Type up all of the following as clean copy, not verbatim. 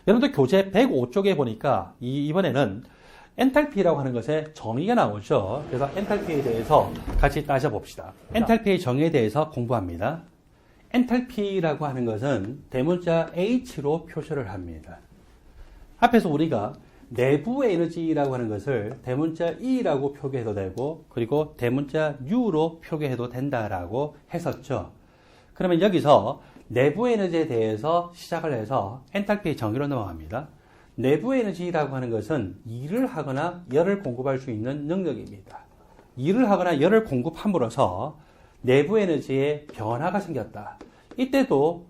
여러분들 교재 105쪽에 보니까 이번에는 엔탈피라고 하는 것의 정의가 나오죠. 그래서 엔탈피에 대해서 같이 따져봅시다. 엔탈피의 정의에 대해서 공부합니다. 엔탈피라고 하는 것은 대문자 H로 표시를 합니다. 앞에서 우리가 내부 에너지라고 하는 것을 대문자 E라고 표기해도 되고, 그리고 대문자 U로 표기해도 된다라고 했었죠. 그러면 여기서 내부 에너지에 대해서 시작을 해서 엔탈피의 정의로 넘어갑니다. 내부 에너지라고 하는 것은 일을 하거나 열을 공급할 수 있는 능력입니다. 일을 하거나 열을 공급함으로써 내부 에너지에 변화가 생겼다. 이때도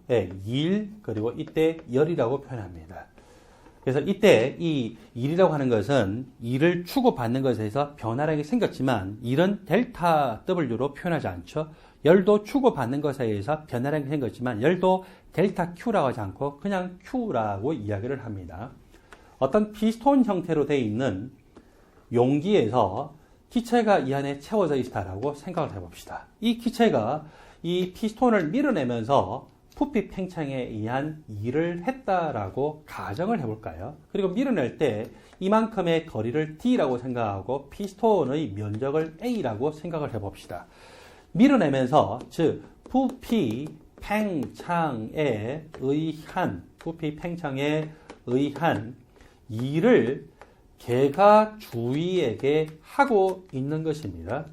일, 그리고 이때 열이라고 표현합니다. 그래서 이때 이 일이라고 하는 것은 일을 주고받는 것에서 변화량이 생겼지만 일은 델타 W로 표현하지 않죠. 열도 주고받는 것에 의해서 변화량이 생겼지만 열도 델타 Q라고 하지 않고 그냥 Q라고 이야기를 합니다. 어떤 피스톤 형태로 되어 있는 용기에서 기체가 이 안에 채워져 있다라고 생각을 해봅시다. 이 기체가 이 피스톤을 밀어내면서 부피 팽창에 의한 일을 했다라고 가정을 해볼까요? 그리고 밀어낼 때 이만큼의 거리를 D라고 생각하고 피스톤의 면적을 A라고 생각을 해봅시다. 밀어내면서 즉 부피 팽창에 의한 일을 걔가 주위에게 하고 있는 것입니다.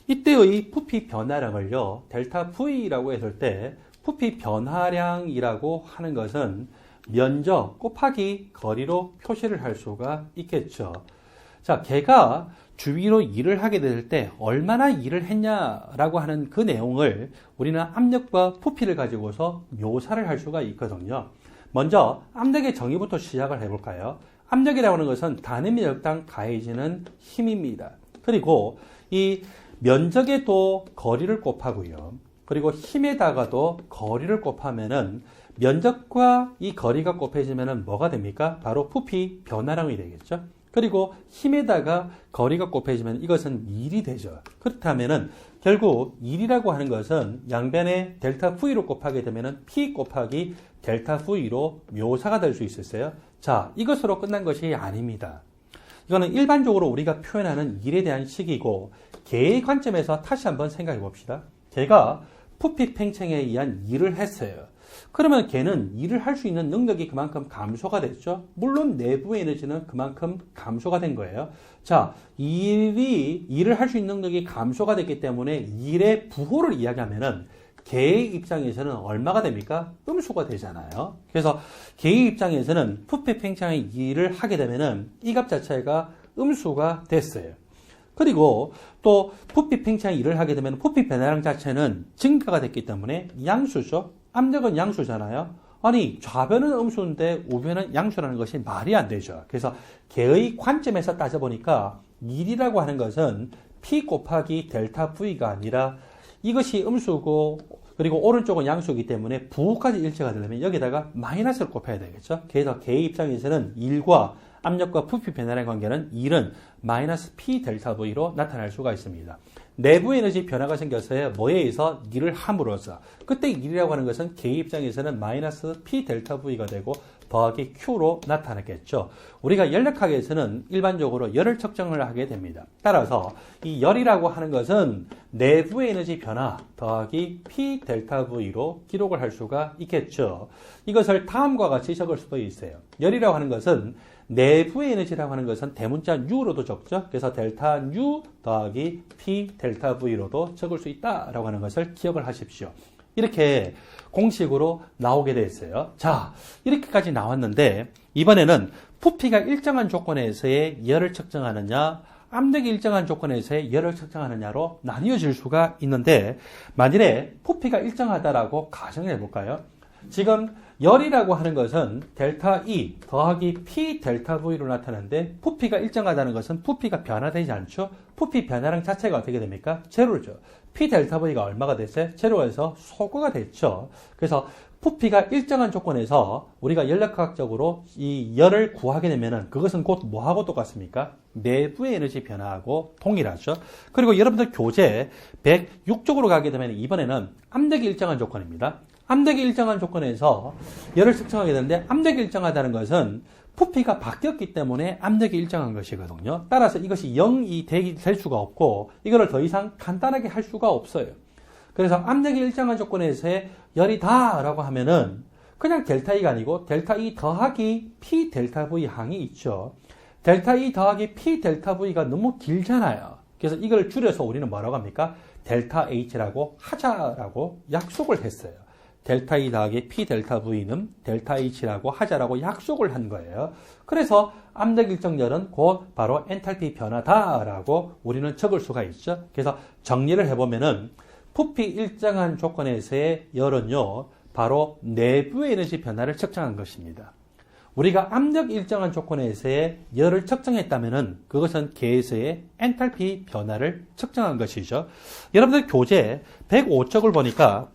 이때의 부피 변화량을요, 델타 V라고 했을 때 부피 변화량이라고 하는 것은 면적 곱하기 거리로 표시를 할 수가 있겠죠. 자, 걔가 주위로 일을 하게 될 때 얼마나 일을 했냐라고 하는 그 내용을 우리는 압력과 부피를 가지고서 묘사를 할 수가 있거든요. 먼저 압력의 정의부터 시작을 해볼까요? 압력이라고 하는 것은 단위 면적당 가해지는 힘입니다. 그리고 이 면적에도 거리를 곱하고요. 그리고 힘에다가도 거리를 곱하면은 면적과 이 거리가 곱해지면은 뭐가 됩니까? 바로 부피 변화량이 되겠죠. 그리고 힘에다가 거리가 곱해지면 이것은 일이 되죠. 그렇다면은 결국 일이라고 하는 것은 양변에 델타 V로 곱하게 되면은 P 곱하기 델타 V로 묘사가 될 수 있었어요. 자, 이것으로 끝난 것이 아닙니다. 이거는 일반적으로 우리가 표현하는 일에 대한 식이고 개의 관점에서 다시 한번 생각해 봅시다. 개가 부피 팽창에 의한 일을 했어요. 그러면 걔는 일을 할 수 있는 능력이 그만큼 감소가 됐죠. 물론 내부 에너지는 그만큼 감소가 된 거예요. 자, 일을 할 수 있는 능력이 감소가 됐기 때문에 일의 부호를 이야기하면은 개의 입장에서는 얼마가 됩니까? 음수가 되잖아요. 그래서 개의 입장에서는 부피 팽창의 일을 하게 되면은 이 값 자체가 음수가 됐어요. 그리고 또 부피 팽창의 일을 하게 되면 부피 변화량 자체는 증가가 됐기 때문에 양수죠. 압력은 양수잖아요. 아니, 좌변은 음수인데 우변은 양수라는 것이 말이 안 되죠. 그래서 개의 관점에서 따져보니까 일이라고 하는 것은 P 곱하기 델타 V가 아니라 이것이 음수고 그리고 오른쪽은 양수이기 때문에 부호까지 일치가 되려면 여기다가 마이너스를 곱해야 되겠죠. 그래서 개의 입장에서는 일과 압력과 부피 변화의 관계는 일은 마이너스 P 델타 V로 나타날 수가 있습니다. 내부 에너지 변화가 생겼어요. 뭐에 의해서 일을 함으로써. 그때 일이라고 하는 것은 개의 입장에서는 마이너스 P 델타 V가 되고 더하기 Q로 나타나겠죠. 우리가 열역학에서는 일반적으로 열을 측정을 하게 됩니다. 따라서 이 열이라고 하는 것은 내부 에너지 변화 더하기 P 델타 V로 기록을 할 수가 있겠죠. 이것을 다음과 같이 적을 수도 있어요. 열이라고 하는 것은 내부 에너지라고 하는 것은 대문자 U로도 적죠. 그래서 델타 U 더하기 P 델타 V로도 적을 수 있다라고 하는 것을 기억을 하십시오. 이렇게 공식으로 나오게 됐어요. 자, 이렇게까지 나왔는데 이번에는 부피가 일정한 조건에서의 열을 측정하느냐, 압력이 일정한 조건에서의 열을 측정하느냐로 나뉘어질 수가 있는데 만일에 부피가 일정하다라고 가정을 해볼까요? 지금 열이라고 하는 것은 델타 E 더하기 P 델타 V로 나타나는데 부피가 일정하다는 것은 부피가 변화되지 않죠. 부피 변화량 자체가 어떻게 됩니까? 제로죠. P 델타 V가 얼마가 됐어요? 제로에서 소거가 됐죠. 그래서 부피가 일정한 조건에서 우리가 연력학적으로 이 열을 구하게 되면은 그것은 곧 뭐하고 똑같습니까? 내부의 에너지 변화하고 동일하죠. 그리고 여러분들 교재 106쪽으로 가게 되면 이번에는 압력이 일정한 조건입니다. 압력이 일정한 조건에서 열을 측정하게 되는데 압력이 일정하다는 것은 부피가 바뀌었기 때문에 압력이 일정한 것이거든요. 따라서 이것이 0이 될 수가 없고 이거를 더 이상 간단하게 할 수가 없어요. 그래서 압력이 일정한 조건에서의 열이다 라고 하면은 그냥 델타 E가 아니고 델타 E 더하기 P 델타 V 항이 있죠. 델타 E 더하기 P 델타 V가 너무 길잖아요. 그래서 이걸 줄여서 우리는 뭐라고 합니까? 델타 H라고 하자라고 약속을 했어요. 델타 E 더하기 P 델타 V는 델타 H라고 하자라고 약속을 한 거예요. 그래서 압력 일정열은 곧 바로 엔탈피 변화다라고 우리는 적을 수가 있죠. 그래서 정리를 해보면은 부피 일정한 조건에서의 열은요, 바로 내부의 에너지 변화를 측정한 것입니다. 우리가 압력 일정한 조건에서의 열을 측정했다면은 그것은 계에서의 엔탈피 변화를 측정한 것이죠. 여러분들 교재 105쪽을 보니까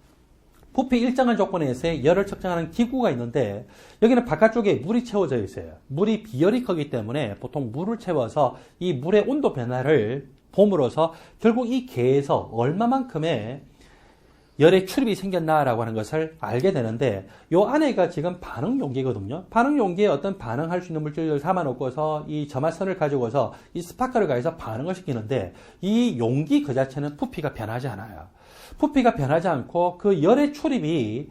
부피 일정한 조건에서의 열을 측정하는 기구가 있는데 여기는 바깥쪽에 물이 채워져 있어요. 물이 비열이 크기 때문에 보통 물을 채워서 이 물의 온도 변화를 봄으로써 결국 이 계에서 얼마만큼의 열의 출입이 생겼나라고 하는 것을 알게 되는데 이 안에가 지금 반응 용기거든요. 반응 용기에 어떤 반응할 수 있는 물질을 담아놓고서 이 점화선을 가지고서 이 스파크를 가해서 반응을 시키는데 이 용기 그 자체는 부피가 변하지 않아요. 부피가 변하지 않고 그 열의 출입이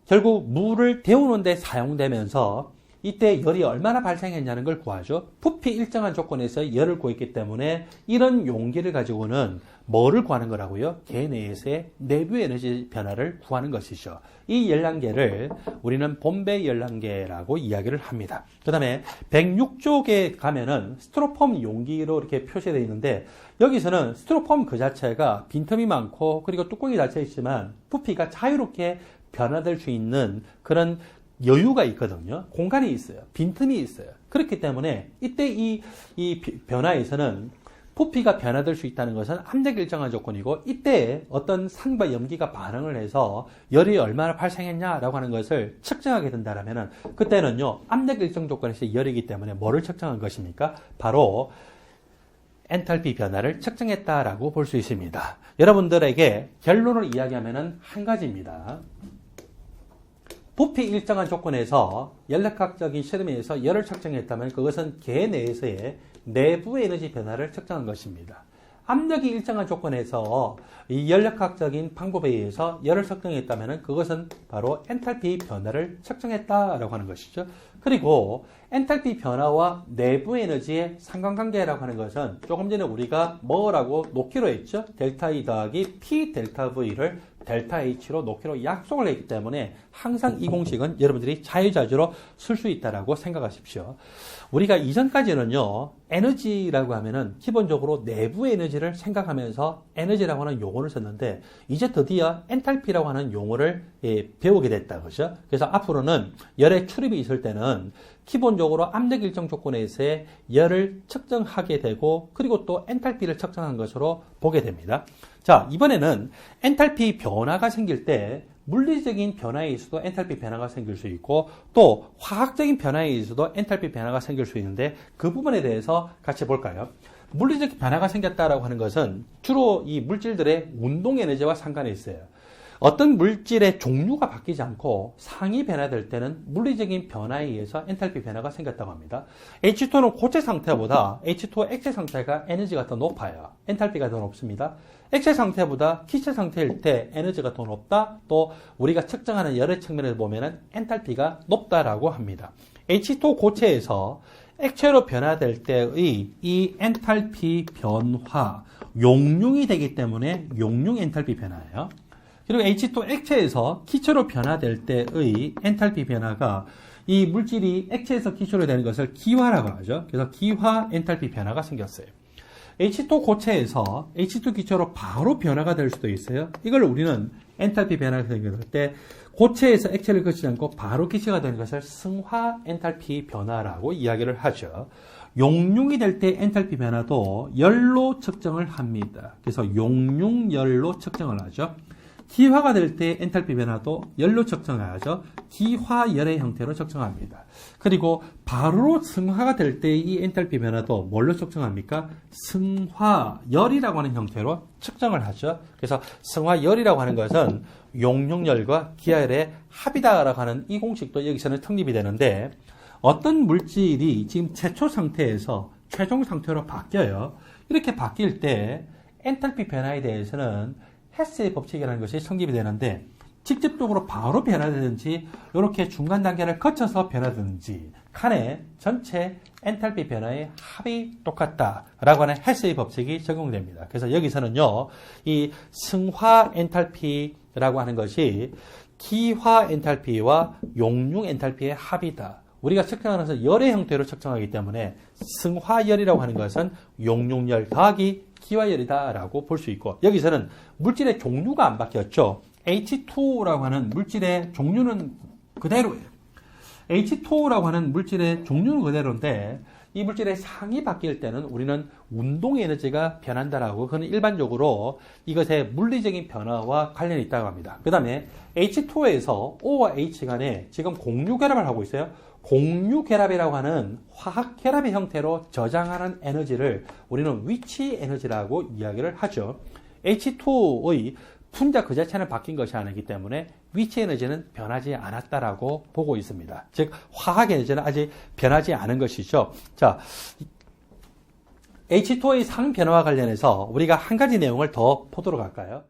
결국 물을 데우는 데 사용되면서 이때 열이 얼마나 발생했냐는 걸 구하죠. 부피 일정한 조건에서 열을 구했기 때문에 이런 용기를 가지고는 뭐를 구하는 거라고요? 계 내에서의 내부 에너지 변화를 구하는 것이죠. 이 열량계를 우리는 본배 열량계라고 이야기를 합니다. 그 다음에 106쪽에 가면은 스티로폼 용기로 이렇게 표시되어 있는데 여기서는 스티로폼 그 자체가 빈틈이 많고 그리고 뚜껑이 닫혀 있지만 부피가 자유롭게 변화될 수 있는 그런 여유가 있거든요. 공간이 있어요. 빈틈이 있어요. 그렇기 때문에 이때 이 변화에서는 부피가 변화될 수 있다는 것은 압력 일정한 조건이고 이때 어떤 산과 염기가 반응을 해서 열이 얼마나 발생했냐라고 하는 것을 측정하게 된다면 그때는요. 압력 일정 조건에서 열이기 때문에 뭐를 측정한 것입니까? 바로 엔탈피 변화를 측정했다라고 볼 수 있습니다. 여러분들에게 결론을 이야기하면 한 가지입니다. 부피 일정한 조건에서 연력학적인 실험에 의해서 열을 측정했다면 그것은 계 내에서의 내부 에너지 변화를 측정한 것입니다. 압력이 일정한 조건에서 이 연력학적인 방법에 의해서 열을 측정했다면 그것은 바로 엔탈피 변화를 측정했다라고 하는 것이죠. 그리고 엔탈피 변화와 내부 에너지의 상관관계라고 하는 것은 조금 전에 우리가 뭐라고 놓기로 했죠? 델타 E 더하기 P 델타 V를 델타 H로 놓기로 약속을 했기 때문에 항상 이 공식은 여러분들이 자유자재로 쓸 수 있다라고 생각하십시오. 우리가 이전까지는요, 에너지라고 하면은 기본적으로 내부 에너지를 생각하면서 에너지라고 하는 용어를 썼는데 이제 드디어 엔탈피라고 하는 용어를 배우게 됐다. 그죠? 그래서 앞으로는 열의 출입이 있을 때는 기본적으로 압력 일정 조건에서의 열을 측정하게 되고 그리고 또 엔탈피를 측정한 것으로 보게 됩니다. 자, 이번에는 엔탈피 변화가 생길 때 물리적인 변화에 의해서도 엔탈피 변화가 생길 수 있고 또 화학적인 변화에 의해서도 엔탈피 변화가 생길 수 있는데 그 부분에 대해서 같이 볼까요? 물리적 변화가 생겼다라고 하는 것은 주로 이 물질들의 운동 에너지와 상관이 있어요. 어떤 물질의 종류가 바뀌지 않고 상이 변화될 때는 물리적인 변화에 의해서 엔탈피 변화가 생겼다고 합니다. H2는 고체 상태보다 H2 액체 상태가 에너지가 더 높아요. 엔탈피가 더 높습니다. 액체 상태보다 기체 상태일 때 에너지가 더 높다. 또 우리가 측정하는 열의 측면에서 보면은 엔탈피가 높다라고 합니다. H2 고체에서 액체로 변화될 때의 이 엔탈피 변화, 용융이 되기 때문에 용융 엔탈피 변화예요. 그리고 H2 액체에서 기체로 변화될 때의 엔탈피 변화가 이 물질이 액체에서 기체로 되는 것을 기화라고 하죠. 그래서 기화 엔탈피 변화가 생겼어요. H2 고체에서 H2 기체로 바로 변화가 될 수도 있어요. 이걸 우리는 엔탈피 변화가 생겼을 때 고체에서 액체를 거치지 않고 바로 기체가 되는 것을 승화 엔탈피 변화라고 이야기를 하죠. 용융이 될 때 엔탈피 변화도 열로 측정을 합니다. 그래서 용융열로 측정을 하죠. 기화가 될 때 엔탈피 변화도 열로 측정하죠. 기화열의 형태로 측정합니다. 그리고 바로 승화가 될 때 이 엔탈피 변화도 뭘로 측정합니까? 승화열이라고 하는 형태로 측정을 하죠. 그래서 승화열이라고 하는 것은 용융열과 기화열의 합이다라고 하는 이 공식도 여기서는 성립이 되는데, 어떤 물질이 지금 최초 상태에서 최종 상태로 바뀌어요. 이렇게 바뀔 때 엔탈피 변화에 대해서는 헤스의 법칙이라는 것이 성립이 되는데, 직접적으로 바로 변화되든지 이렇게 중간 단계를 거쳐서 변화되든지 간에 전체 엔탈피 변화의 합이 똑같다라고 하는 헤스의 법칙이 적용됩니다. 그래서 여기서는요, 이 승화 엔탈피라고 하는 것이 기화 엔탈피와 용융 엔탈피의 합이다. 우리가 측정하는 것은 열의 형태로 측정하기 때문에 승화열이라고 하는 것은 용융열 더하기 기화열이다라고 볼 수 있고, 여기서는 물질의 종류가 안 바뀌었죠. H2O라고 하는 물질의 종류는 그대로예요. H2O라고 하는 물질의 종류는 그대로인데, 이 물질의 상이 바뀔 때는 우리는 운동 에너지가 변한다라고, 그건 일반적으로 이것의 물리적인 변화와 관련이 있다고 합니다. 그 다음에 H2O에서 O와 H 간에 지금 공유 결합을 하고 있어요. 공유 결합이라고 하는 화학 결합의 형태로 저장하는 에너지를 우리는 위치 에너지라고 이야기를 하죠. H2O의 분자 그 자체는 바뀐 것이 아니기 때문에 위치 에너지는 변하지 않았다라고 보고 있습니다. 즉, 화학 에너지는 아직 변하지 않은 것이죠. 자, H2O의 상 변화와 관련해서 우리가 한 가지 내용을 더 보도록 할까요?